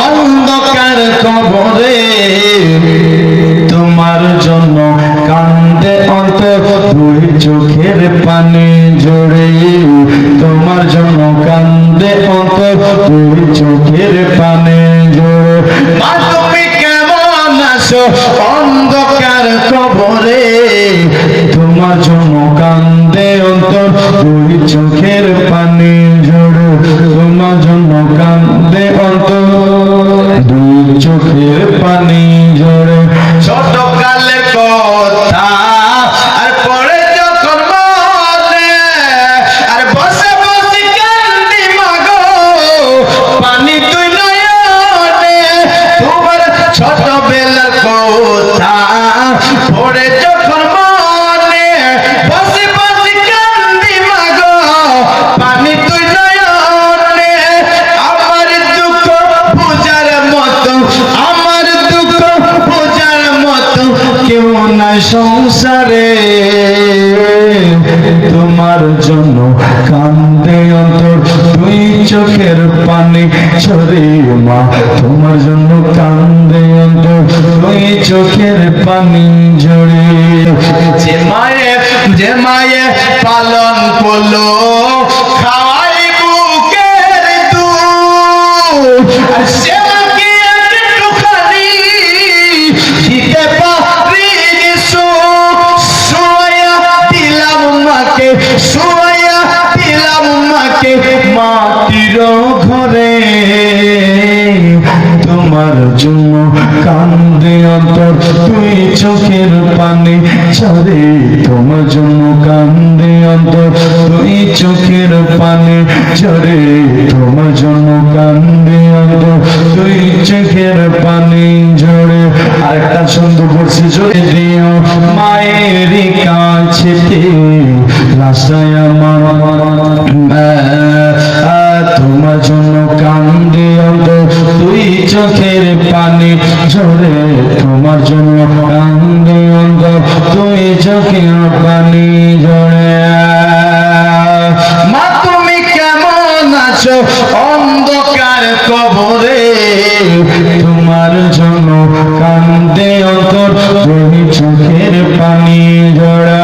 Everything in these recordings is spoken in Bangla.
অন্ধকার কবরে তোমার জন্য কান্দে অন্তর দুই চোখের পানি ঝরে তোমার জন্য কান্দে অন্তর দুই চোখের পানি ঝরে মা তুমি কেমন আছো অন্ধকার কবরে তোমার জন্য কান্দে অন্তর দুই চোখের পানি ঝরে তোমার জন্য কান্দে অন্তর দুই চোখের পানি ঝরে ছোট কালের কথা আর পরে যখন মনে আর বসে বসে কান্দি মাগো পানি তুই নয়নে তোমার ছোটবেলার কথা পরে যখন মনে বসে বসে কান্দি মাগো পানি তুই নয়নে আমার দুঃখ বোঝার মতো আমার দুঃখ বোঝার মতো কেউ নাই সংসারে তোমার জন্য কান্দে অন্তর দুই চোখের পানি ঝরে মা তোমার জন্য কান্দে অন্তর দুই চোখের পানি ঝরে যে মায়ে পালন করলো খাওয়াই বুকের দুধ আর সে মাকে একটুখানি দিতে পারি সোয়া দিলাম মাকে সোয়া দিলাম মাকে মাটির ঘরে তোমার জন্য কান্দে অন্তর দুই চোখের পানি ঝরে তোমার জন্য কান্দে অন্তর দুই চোখের পানি ঝরে তোমার জন্য কান্দে অন্তর দুই চোখের পানি ঝরে আরেকটা ছন্দ পড়ছি জোরে দিও মায়ের কাছেতে রাস্তায় আমার তোমার জন্য কান্দে অন্তর দুই চোখের পানি ঝরে তোমার জন্য কান্দে অন্তর দুই চোখের পানি ঝরে মা তুমি কেমন আছো অন্ধকার কবরে তোমার জন্য কান্দে অন্তর দুই চোখের পানি ঝরা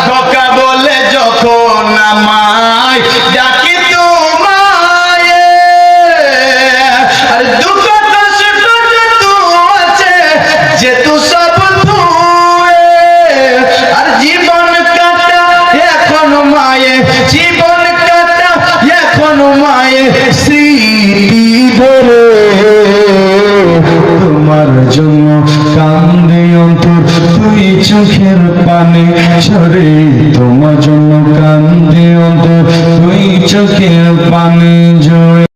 খোকা বলে যখন আমায় ডাকি তোমায় আর দুঃখ কষ্ট যত আছে যেহেতু সব ধুয়ে আর জীবন কাটা এখন মায়ে জীবন কাটা এখন মায়ে স্মৃতি ধরে তোমার জন্য কান্দে অন্তর দুই চোখের পানি ঝরে তোমার জন্য কান্দে অন্তর দুই চোখের পানি ঝরে।